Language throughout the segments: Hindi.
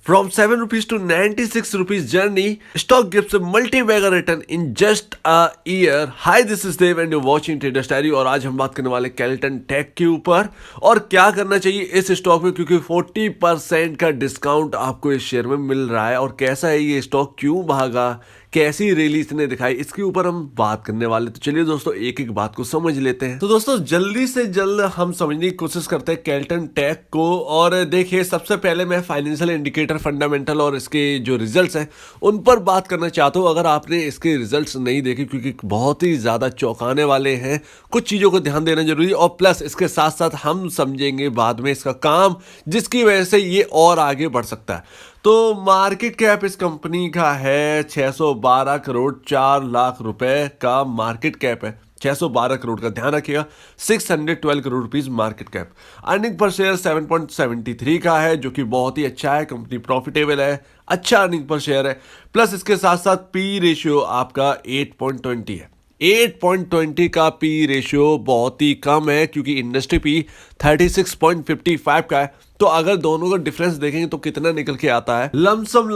From 7 rupees to 96 rupees journey, stock gives a multi-bagger return in just a year. Hi, this is Dev and you're watching Traders Diary और आज हम बात करने वाले कैल्टन टेक के ऊपर और क्या करना चाहिए इस स्टॉक में, क्योंकि 40% का डिस्काउंट आपको इस शेयर में मिल रहा है और कैसा है ये स्टॉक, क्यों भागा, कैसी रैली इसने दिखाई, इसके ऊपर हम बात करने वाले। तो चलिए दोस्तों एक एक बात को समझ लेते हैं। तो दोस्तों जल्दी से जल्द हम समझने की कोशिश करते हैं कैल्टन टेक को। और देखिए सबसे पहले मैं फाइनेंशियल इंडिकेटर, फंडामेंटल और इसके जो रिजल्ट्स हैं उन पर बात करना चाहता हूं। अगर आपने इसके रिजल्ट्स नहीं देखे, क्योंकि बहुत ही ज्यादा चौंकाने वाले हैं, कुछ चीजों को ध्यान देना जरूरी है। और प्लस इसके साथ साथ हम समझेंगे बाद में इसका काम, जिसकी वजह से ये और आगे बढ़ सकता है। तो मार्केट कैप इस कंपनी का है 612 करोड़ 4 लाख रुपए का मार्केट कैप है। 612 करोड़ का ध्यान रखिएगा, 612 crore rupees market cap. Earning per share 7.73 का है, जो कि बहुत ही अच्छा है। कंपनी प्रॉफिटेबल है, अच्छा अर्निंग पर शेयर है। प्लस इसके साथ साथ पी रेशियो आपका 8.20 है। 8.20 का पी रेशियो बहुत ही कम है, क्योंकि इंडस्ट्री पी 36.55 का है। तो अगर दोनों का डिफरेंस देखेंगे तो कितना निकल के आता है, लमसम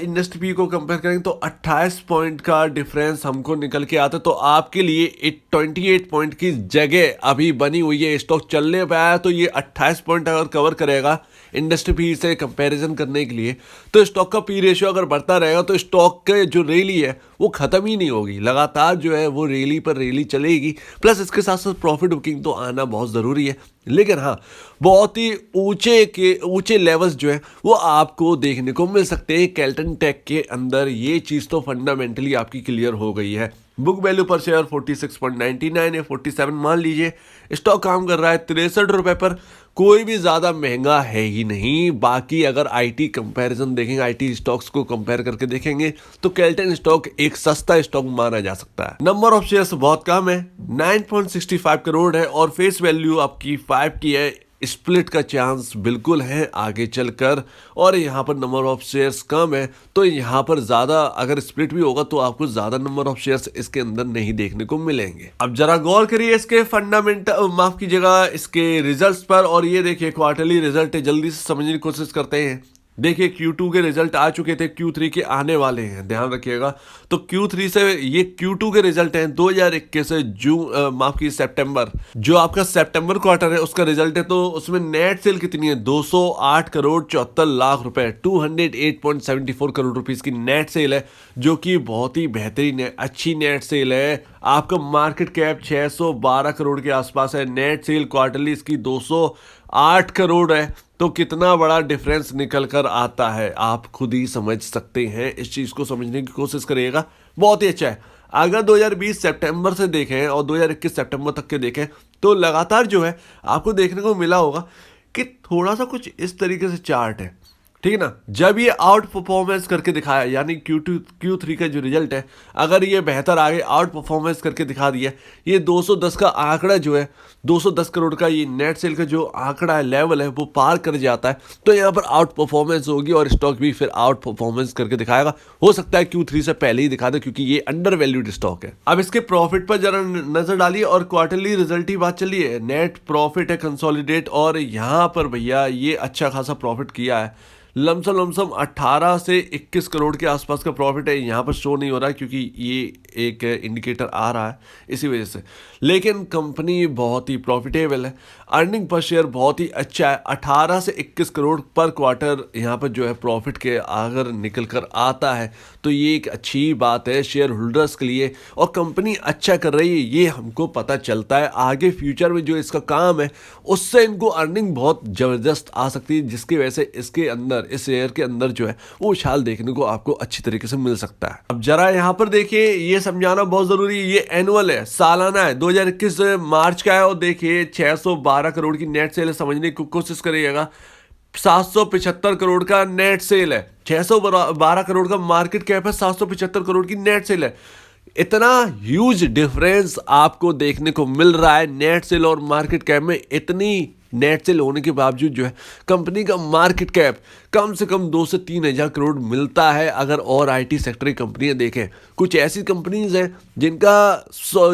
इंडस्ट्री पी को कंपेयर करेंगे तो 28 पॉइंट का डिफरेंस हमको निकल के आता है। तो आपके लिए 28 पॉइंट की जगह अभी बनी हुई है। स्टॉक चलने पे आया तो ये 28 पॉइंट अगर कवर करेगा इंडस्ट्री पी से कंपैरिजन करने के लिए, तो स्टॉक का पी रेशियो अगर बढ़ता रहेगा तो स्टॉक के जो रैली है वो खत्म ही नहीं होगी। लगातार जो है वो रैली पर रैली चलेगी। प्लस इसके साथ साथ प्रॉफिट बुकिंग तो आना बहुत ज़रूरी है। लेकिन हाँ, बहुत ही ऊंचे लेवल्स जो है वो आपको देखने को मिल सकते हैं कैल्टन टेक के अंदर। ये चीज़ तो फंडामेंटली आपकी क्लियर हो गई है। बुक वैल्यू पर शेयर 46.99 है, 47 मान लीजिए। स्टॉक काम कर रहा है 63 रुपये पर, कोई भी ज़्यादा महंगा है ही नहीं। बाकी अगर आईटी कंपैरिजन देखेंगे, आईटी स्टॉक्स को कंपेयर करके देखेंगे तो कैल्टन स्टॉक एक सस्ता स्टॉक माना जा सकता है। नंबर ऑफ शेयर्स बहुत कम है, 9.65 करोड़ है और फेस वैल्यू आपकी 5 की है। स्प्लिट का चांस बिल्कुल है आगे चलकर, और यहाँ पर नंबर ऑफ शेयर्स कम है तो यहाँ पर ज़्यादा अगर स्प्लिट भी होगा तो आपको ज़्यादा नंबर ऑफ शेयर्स इसके अंदर नहीं देखने को मिलेंगे। अब जरा गौर करिए इसके फंडामेंटल, माफ कीजिएगा, इसके रिजल्ट्स पर। और ये देखिए क्वार्टरली रिजल्ट है, जल्दी से समझने की कोशिश करते हैं। देखिए Q2 के रिजल्ट आ चुके थे, Q3 के आने वाले हैं, ध्यान रखिएगा। तो Q3 से ये Q2 के रिजल्ट हैं 2021 से जून, माफ कीजिए सितंबर, जो आपका सितंबर क्वार्टर है उसका रिजल्ट है। तो उसमें नेट सेल कितनी है, 208 करोड़ 74 लाख रुपए, 208.74 करोड़ रुपीस की नेट सेल है, जो कि बहुत ही बेहतरीन है, अच्छी नेट सेल है। आपका मार्केट कैप 612 करोड़ के आसपास है, नेट सेल क्वार्टरली इसकी 208 करोड़ है। तो कितना बड़ा डिफरेंस निकल कर आता है आप खुद ही समझ सकते हैं। इस चीज़ को समझने की कोशिश करिएगा, बहुत ही अच्छा है। अगर 2020 सितंबर से देखें और 2021 सितंबर तक के देखें तो लगातार जो है आपको देखने को मिला होगा कि थोड़ा सा कुछ इस तरीके से चार्ट है, ठीक है ना। जब ये आउट परफॉर्मेंस करके दिखाया, यानी Q3 का जो रिजल्ट है, अगर ये बेहतर आगे आउट परफॉर्मेंस करके दिखा दिया, ये 210 का आंकड़ा जो है, 210 करोड़ का ये नेट सेल का जो आंकड़ा है, लेवल है, वो पार कर जाता है तो यहाँ पर आउट परफॉर्मेंस होगी और स्टॉक भी फिर आउट परफॉर्मेंस करके दिखाएगा। हो सकता है Q3 से पहले ही दिखा दे, क्योंकि ये अंडर वैल्यूड स्टॉक है। अब इसके प्रॉफिट पर जरा नजर डालिए और क्वार्टरली रिजल्ट की बात चलिए। नेट प्रॉफिट है कंसोलिडेट, और यहाँ पर भैया ये अच्छा खासा प्रॉफिट किया है। लमसम 18 से 21 करोड़ के आसपास का प्रॉफिट है। यहाँ पर शो नहीं हो रहा है क्योंकि ये एक इंडिकेटर आ रहा है, इसी वजह से। लेकिन कंपनी बहुत ही प्रॉफिटेबल है, अर्निंग पर शेयर बहुत ही अच्छा है। 18 से 21 करोड़ पर क्वार्टर यहाँ पर जो है प्रॉफिट के अगर निकल कर आता है तो ये एक अच्छी बात है शेयर होल्डर्स के लिए, और कंपनी अच्छा कर रही है ये हमको पता चलता है। आगे फ्यूचर में जो इसका काम है उससे इनको अर्निंग बहुत ज़बरदस्त आ सकती है, जिसकी वजह से इसके अंदर, इस शेयर के अंदर जो है वो उछाल देखने को आपको अच्छी तरीके से मिल सकता है। अब जरा यहाँ पर देखिए, ये समझाना बहुत जरूरी है, ये एनुअल है, सालाना है, 2021 मार्च का है। और देखिए 612 करोड़ की नेट सेल है, समझने की कोशिश करिएगा। 775 करोड़ का नेट सेल है, 612 करोड़ का मार्केट कैप है, 775 करोड़ की नेट सेल है। इतना ह्यूज डिफरेंस आपको देखने को मिल रहा है नेट सेल और मार्केट कैप में। इतनी नेट सेल होने के बावजूद जो है कंपनी का मार्केट कैप कम से कम 2 से 3 हज़ार करोड़ मिलता है। अगर और आईटी सेक्टर की कंपनियां देखें, कुछ ऐसी कंपनीज हैं जिनका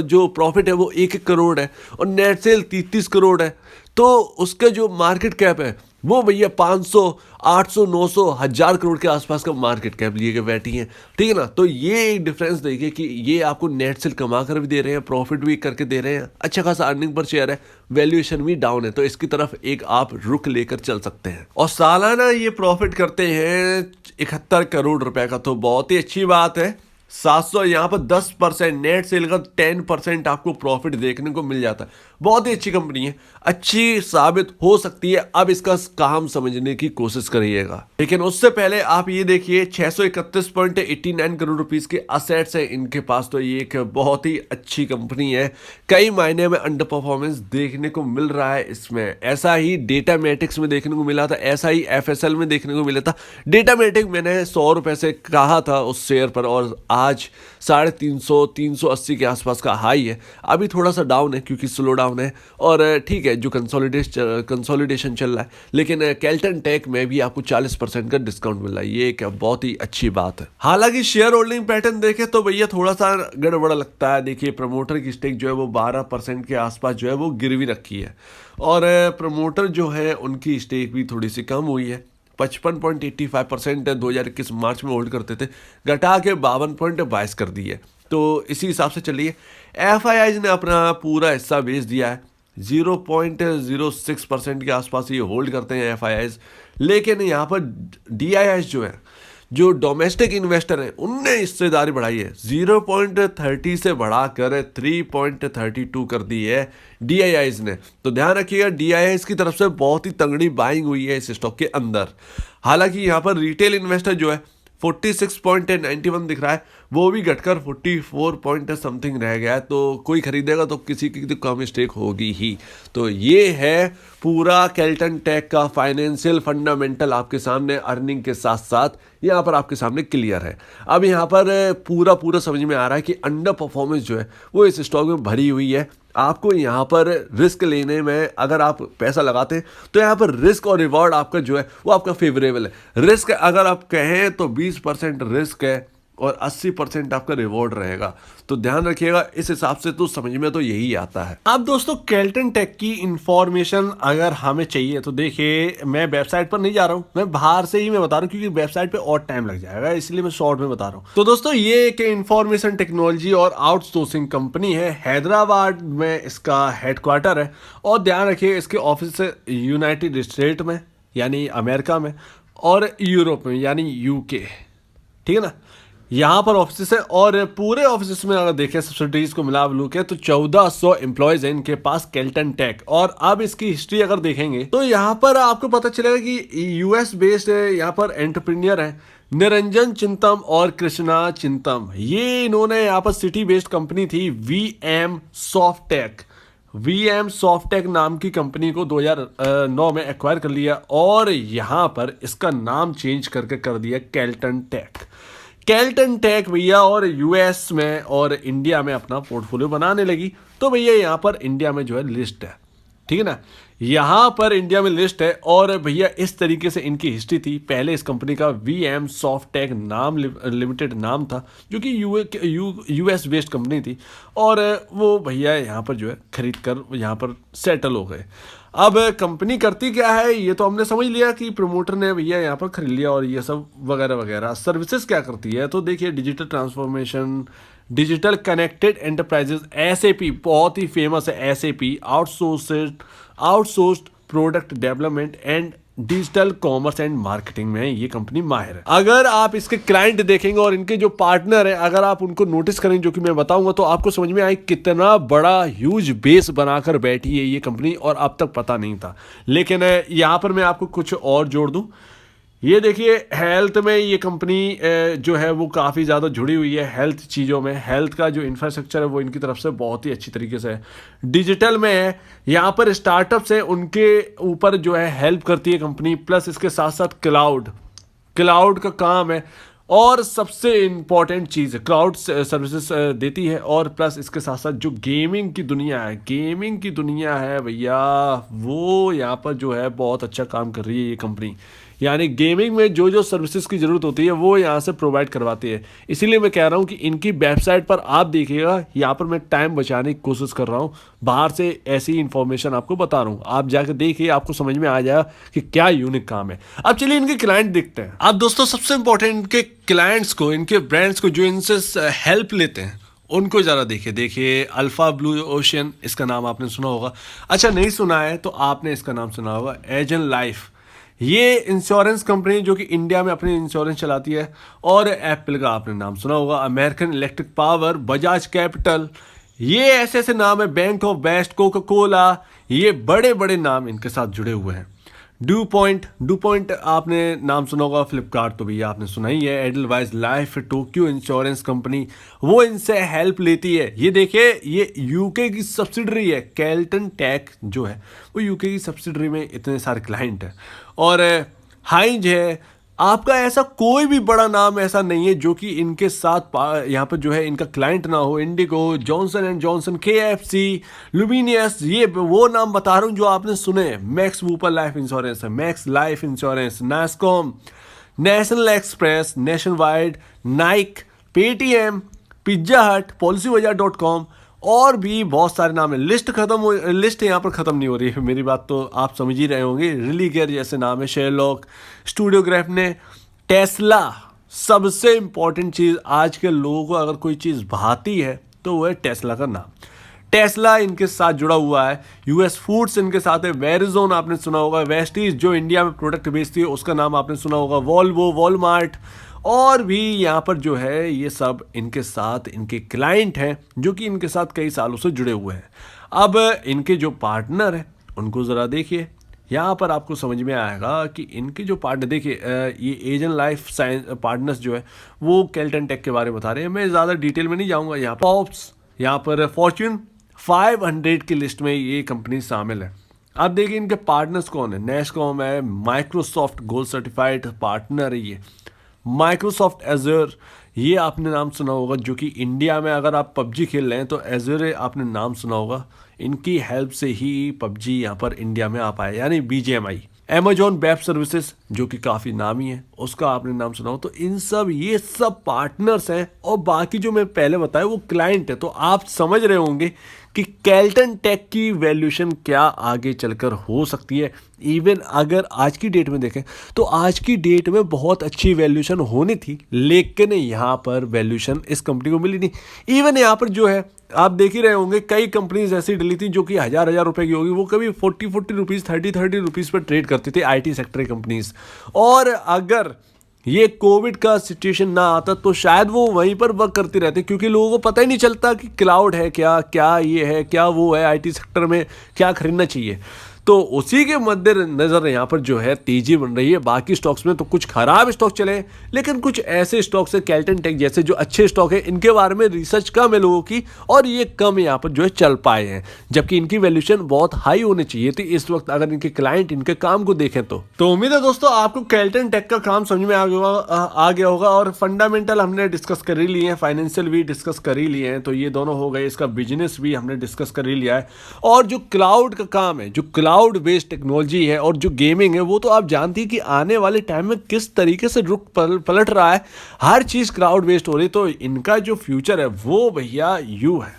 जो प्रॉफिट है वो 1-1 करोड़ है और नेट सेल 30-30 करोड़ है, तो उसका जो मार्केट कैप है वो भैया 500, 800, 900, 1000 करोड़ के आसपास का मार्केट कैप लिए के बैठी हैं, ठीक है ना। तो ये एक डिफरेंस देखिए कि ये आपको नेट सेल कमा कर भी दे रहे हैं, प्रॉफिट भी करके दे रहे हैं, अच्छा खासा अर्निंग पर शेयर है, वैल्यूएशन भी डाउन है, तो इसकी तरफ एक आप रुख लेकर चल सकते हैं। और सालाना ये प्रॉफिट करते हैं 71 करोड़ रुपए का, तो बहुत ही अच्छी बात है। 700 यहाँ पर 10% नेट सेल का 10% आपको प्रॉफिट देखने को मिल जाता है। बहुत ही अच्छी कंपनी है, अच्छी साबित हो सकती है। अब इसका काम समझने की कोशिश करिएगा, लेकिन उससे पहले आप ये देखिए 631.89 करोड़ रुपीस के असेट्स है इनके पास, तो ये एक बहुत ही अच्छी कंपनी है। कई मायने में अंडर परफॉर्मेंस देखने को मिल रहा है इसमें। ऐसा ही डेटा मैटिक्स में देखने को मिला था, ऐसा ही एफएसएल में देखने को मिला था। डेटा मैटिक मैंने 100 रुपए से कहा था उस शेयर पर, और आज 350, 380 के आसपास का हाई है। अभी थोड़ा सा डाउन है क्योंकि स्लो डाउन है, और ठीक है जो कंसोलिडेशन चल रहा है, लेकिन केल्टन टेक में भी आपको 40% का डिस्काउंट मिल रहा है। ये एक बहुत ही अच्छी बात है। हालांकि शेयर होल्डिंग पैटर्न देखें तो भैया थोड़ा सा गड़बड़ लगता है। देखिए प्रमोटर की स्टेक जो है वो 12% के आसपास जो है वो गिरवी रखी है, और प्रमोटर जो है उनकी स्टेक भी थोड़ी सी कम हुई है। 55.85% 2021 मार्च में होल्ड करते थे, घटा के 52.22 कर दी है। तो इसी हिसाब से चलिए। एफआईआईज ने अपना पूरा हिस्सा बेच दिया है, 0.06% के आसपास ये होल्ड करते हैं एफआईआईज। लेकिन यहाँ पर डीआईआईज जो है, जो डोमेस्टिक इन्वेस्टर हैं, उनने हिस्सेदारी बढ़ाई है, 0.30 से बढ़ाकर 3.32 कर दी है डीआईआईज ने। तो ध्यान रखिएगा डीआईआईज की तरफ से बहुत ही तगड़ी बाइंग हुई है इस स्टॉक के अंदर। हालांकि यहाँ पर रिटेल इन्वेस्टर जो है 46.91 दिख रहा है, वो भी घटकर 44 पॉइंट समथिंग रह गया है। तो कोई खरीदेगा तो किसी की तो कम स्टेक होगी ही। तो ये है पूरा केल्टन टेक का फाइनेंशियल फंडामेंटल आपके सामने, अर्निंग के साथ साथ यहाँ पर आपके सामने क्लियर है। अब यहाँ पर पूरा समझ में आ रहा है कि अंडर परफॉर्मेंस जो है वो इस स्टॉक में भरी हुई है। आपको यहाँ पर रिस्क लेने में अगर आप पैसा लगाते हैं तो यहाँ पर रिस्क और रिवॉर्ड आपका जो है वो आपका फेवरेबल है। रिस्क अगर आप कहें तो 20% रिस्क है और 80% आपका रिवॉर्ड रहेगा। तो ध्यान रखिएगा, इस हिसाब से तो समझ में तो यही आता है। अब दोस्तों केल्टन टेक की इंफॉर्मेशन अगर हमें चाहिए तो देखिए मैं वेबसाइट पर नहीं जा रहा हूं, मैं बाहर से ही मैं बता रहा हूं, क्योंकि वेबसाइट पे और टाइम लग जाएगा, इसलिए मैं शॉर्ट में बता रहा हूं। तो दोस्तों ये एक इंफॉर्मेशन टेक्नोलॉजी और आउटसोर्सिंग कंपनी है, हैदराबाद में इसका हेडक्वार्टर है। और ध्यान रखिए इसके ऑफिस यूनाइटेड स्टेट में यानी अमेरिका में, और यूरोप में यानी यूके, ठीक है ना, यहाँ पर ऑफिस है। और पूरे ऑफिस में अगर देखें सब्सिडीज को मिला के तो 1400 एम्प्लॉयज हैं इनके पास केल्टन टेक। और अब इसकी हिस्ट्री अगर देखेंगे तो यहाँ पर आपको पता चलेगा कि यूएस बेस्ड यहाँ पर एंटरप्रेन्योर है निरंजन चिंतम और कृष्णा चिंतम। ये इन्होंने यहाँ पर सिटी बेस्ड कंपनी थी वीएम सॉफ्टेक, वीएम सॉफ्टेक नाम की कंपनी को 2009 में एक्वायर कर लिया, और यहाँ पर इसका नाम चेंज करके कर दिया केल्टन टेक। केल्टन टेक भैया और यूएस में और इंडिया में अपना पोर्टफोलियो बनाने लगी। तो भैया यहाँ पर इंडिया में जो है लिस्ट है, ठीक है ना, यहाँ पर इंडिया में लिस्ट है। और भैया इस तरीके से इनकी हिस्ट्री थी। पहले इस कंपनी का वीएम सॉफ्टेक नाम लिमिटेड नाम था, जो कि यूएस बेस्ड कंपनी थी, और वो भैया यहाँ पर जो है खरीद कर यहाँ पर सेटल हो गए। अब कंपनी करती क्या है ये तो हमने समझ लिया कि प्रमोटर ने भैया यहाँ पर खरीद लिया और ये सब वगैरह वगैरह। सर्विसेज क्या करती है तो देखिए digital transformation, digital connected enterprises, SAP बहुत ही फेमस है, SAP outsourced product development and digital commerce and marketing में ये कंपनी माहिर है। अगर आप इसके क्लाइंट देखेंगे और इनके जो पार्टनर है अगर आप उनको नोटिस करेंगे, जो कि मैं बताऊंगा, तो आपको समझ में आए कितना बड़ा ह्यूज बेस बनाकर बैठी है ये कंपनी, और अब तक पता नहीं था। लेकिन यहाँ पर मैं आपको कुछ और जोड़ दूं। ये देखिए हेल्थ में ये कंपनी जो है वो काफ़ी ज़्यादा जुड़ी हुई है हेल्थ चीज़ों में। हेल्थ का जो इंफ्रास्ट्रक्चर है वो इनकी तरफ से बहुत ही अच्छी तरीके से है। डिजिटल में है, यहाँ पर स्टार्टअप्स है उनके ऊपर जो है हेल्प करती है कंपनी, प्लस इसके साथ साथ क्लाउड का काम है, और सबसे इम्पॉर्टेंट चीज़ है क्लाउड सर्विसेज देती है। और प्लस इसके साथ साथ जो गेमिंग की दुनिया है भैया, वो यहाँ पर जो है बहुत अच्छा काम कर रही है ये कंपनी। यानी गेमिंग में जो जो सर्विसेज की ज़रूरत होती है वो यहाँ से प्रोवाइड करवाती है। इसीलिए मैं कह रहा हूँ कि इनकी वेबसाइट पर आप देखिएगा, यहाँ पर मैं टाइम बचाने की कोशिश कर रहा हूँ, बाहर से ऐसी इन्फॉर्मेशन आपको बता रहा हूँ, आप जाकर देखिए, आपको समझ में आ जाएगा कि क्या यूनिक काम है। अब चलिए इनके क्लाइंट देखते हैं। अब दोस्तों सबसे इंपॉर्टेंट इनके क्लाइंट्स को, इनके ब्रांड्स को जो इनसे हेल्प लेते हैं उनको ज़रा देखिए अल्फ़ा ब्लू ओशियन, इसका नाम आपने सुना होगा। अच्छा नहीं सुना है तो आपने इसका नाम सुना होगा एजन लाइफ। ये इंश्योरेंस कंपनी जो कि इंडिया में अपनी इंश्योरेंस चलाती है। और एप्पल का आपने नाम सुना होगा, American electric power, Bajaj capital, ये ऐसे ऐसे नाम है, bank of west, coca cola, ये बड़े बड़े नाम इनके साथ जुड़े हुए हैं। डू पॉइंट आपने नाम सुना होगा, फ्लिपकार्ट तो भैया आपने सुना ही है, Edelweiss life, Tokyo insurance company, वो इनसे हेल्प लेती है। ये देखिए ये यूके की सब्सिडरी है, कैल्टन टेक जो है वो यूके की सब्सिडरी में इतने सारे क्लाइंट हैं। और हाइंज है। आपका ऐसा कोई भी बड़ा नाम ऐसा नहीं है जो कि इनके साथ यहाँ पर जो है इनका क्लाइंट ना हो। Indigo, Johnson and Johnson, KFC, luminous, ये वो नाम बता रहा हूँ जो आपने सुने। मैक्स वूपर लाइफ इंश्योरेंस है, max life insurance, NASSCOM, national express, nation wide, Naik, Paytm, pizza हट, policybazaar.com और भी बहुत सारे नाम है। लिस्ट यहाँ पर ख़त्म नहीं हो रही है, मेरी बात तो आप समझ ही रहे होंगे। रिलीगेयर जैसे नाम है, शेरलॉक, स्टूडियोग्राफ ने, टेस्ला। सबसे इंपॉर्टेंट चीज़ आज के लोगों को अगर कोई चीज़ भाती है तो वो है टेस्ला का नाम। टेस्ला इनके साथ जुड़ा हुआ है। US फूड्स इनके साथ है, वेरिजोन आपने सुना होगा, वेस्टीज जो इंडिया में प्रोडक्ट बेचती है उसका नाम आपने सुना होगा, वॉल्वो, वॉलमार्ट, और भी यहाँ पर जो है ये सब इनके साथ इनके क्लाइंट हैं जो कि इनके साथ कई सालों से जुड़े हुए हैं। अब इनके जो पार्टनर हैं उनको ज़रा देखिए, यहाँ पर आपको समझ में आएगा कि इनके जो पार्टनर देखिए, ये एजन लाइफ साइंस पार्टनर्स जो है वो कैल्टन टेक के बारे में बता रहे हैं। मैं ज़्यादा डिटेल में नहीं जाऊँगा। यहाँ पर पॉप्स, यहाँ पर फॉर्च्यून 500 की लिस्ट में ये कंपनी शामिल है। अब देखिए इनके पार्टनर्स कौन है। नेस्कॉम है, माइक्रोसॉफ्ट गोल्ड सर्टिफाइड पार्टनर है ये। माइक्रोसॉफ्ट एजर, ये आपने नाम सुना होगा, जो कि इंडिया में अगर आप पबजी खेल रहे हैं तो एजर आपने नाम सुना होगा, इनकी हेल्प से ही पबजी यहाँ पर इंडिया में आ पाया, यानी BGMI। अमेजॉन वेब सर्विसेज जो कि काफ़ी नामी है, उसका आपने नाम सुना हो। तो इन सब ये सब पार्टनर्स हैं और बाकी जो मैं पहले बताया वो क्लाइंट है। तो आप समझ रहे होंगे कि कैल्टन टेक की वैल्यूएशन क्या आगे चलकर हो सकती है। इवन अगर आज की डेट में देखें तो आज की डेट में बहुत अच्छी वैल्यूएशन होनी थी, लेकिन यहाँ पर वैल्यूएशन इस कंपनी को मिली नहीं। इवन यहाँ पर जो है आप देख ही रहे होंगे कई कंपनीज ऐसी डली थी जो कि हज़ार रुपए की होगी, वो कभी 40 रुपीज़ 30 रुपीज़ पर ट्रेड करती थी, IT सेक्टर की कंपनीज। और अगर ये कोविड का सिचुएशन ना आता तो शायद वो वहीं पर वर्क करती रहती, क्योंकि लोगों को पता ही नहीं चलता कि क्लाउड है क्या, क्या ये है, क्या वो है, IT सेक्टर में क्या खरीदना चाहिए। तो उसी के मद्देनजर यहाँ पर जो है तेजी बन रही है। बाकी स्टॉक्स में तो कुछ खराब स्टॉक चले, लेकिन कुछ ऐसे स्टॉक्स है कैल्टन टेक जैसे जो अच्छे स्टॉक है, इनके बारे में रिसर्च कम है लोगों की और ये कम यहाँ पर जो है चल पाए हैं, जबकि इनकी वैल्यूएशन बहुत हाई होनी चाहिए थी इस वक्त अगर इनके क्लाइंट इनके काम को देखें तो उम्मीद है दोस्तों आपको कैल्टन टेक का काम समझ में आ गया होगा। और फंडामेंटल हमने डिस्कस कर ही लिए हैं, फाइनेंशियल भी डिस्कस कर ही लिए हैं, तो ये दोनों हो गए। इसका बिजनेस भी हमने डिस्कस कर ही लिया है। और जो क्लाउड का काम है, जो क्लाउड बेस्ड टेक्नोलॉजी है और जो गेमिंग है, वो तो आप जानती है कि आने वाले टाइम में किस तरीके से रुख पलट रहा है, हर चीज़ क्लाउड बेस्ड हो रही है। तो इनका जो फ्यूचर है वो भैया यू है।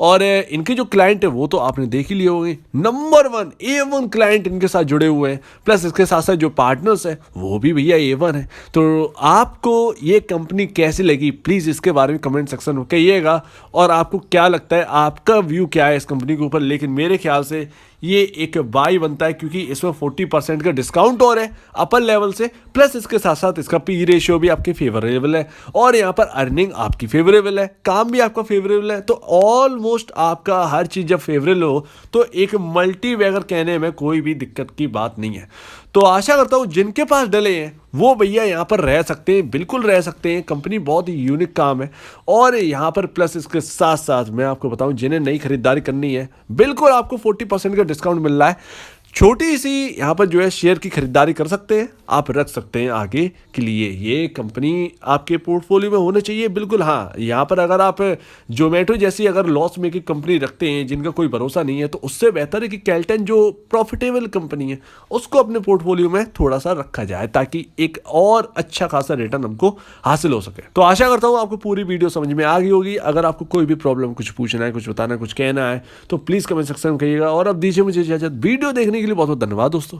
और इनके जो क्लाइंट है वो तो आपने देख ही लिए होंगे, नंबर 1 A1 क्लाइंट इनके साथ जुड़े हुए हैं, प्लस इसके साथ साथ जो पार्टनर्स है वो भी भैया A1 है। तो आपको ये कंपनी कैसी लगी प्लीज़ इसके बारे में कमेंट सेक्शन में कहिएगा, और आपको क्या लगता है, आपका व्यू क्या है इस कंपनी के ऊपर। लेकिन मेरे ख्याल से ये एक बाई बनता है, क्योंकि इसमें 40% का डिस्काउंट और है अपर लेवल से, प्लस इसके साथ साथ इसका P रेशियो भी आपके फेवरेबल है, और यहाँ पर अर्निंग आपकी फेवरेबल है, काम भी आपका फेवरेबल है। तो ऑलमोस्ट आपका हर चीज़ जब फेवरेबल हो तो एक मल्टी बैगर कहने में कोई भी दिक्कत की बात नहीं है। तो आशा करता हूँ जिनके पास डले हैं वो भैया यहाँ पर रह सकते हैं, बिल्कुल रह सकते हैं। कंपनी बहुत ही यूनिक काम है, और यहाँ पर प्लस इसके साथ साथ मैं आपको बताऊँ जिन्हें नई खरीदारी करनी है, बिल्कुल आपको 40% का डिस्काउंट मिल रहा है। छोटी सी यहाँ पर जो है शेयर की खरीदारी कर सकते हैं, आप रख सकते हैं आगे के लिए। ये कंपनी आपके पोर्टफोलियो में होना चाहिए बिल्कुल। हाँ, यहाँ पर अगर आप जोमेटो जैसी अगर लॉस मेकिंग कंपनी रखते हैं जिनका कोई भरोसा नहीं है, तो उससे बेहतर है कि कैल्टन जो प्रॉफिटेबल कंपनी है उसको अपने पोर्टफोलियो में थोड़ा सा रखा जाए, ताकि एक और अच्छा खासा रिटर्न हमको हासिल हो सके। तो आशा करता हूँ आपको पूरी वीडियो समझ में आ गई होगी। अगर आपको कोई भी प्रॉब्लम, कुछ पूछना है, कुछ बताना है, कुछ कहना है, तो प्लीज़ कमेंट सेक्शन में कहिएगा। और अब दीजिए मुझे इजाजत। वीडियो देखने के लिए बहुत बहुत धन्यवाद दोस्तों।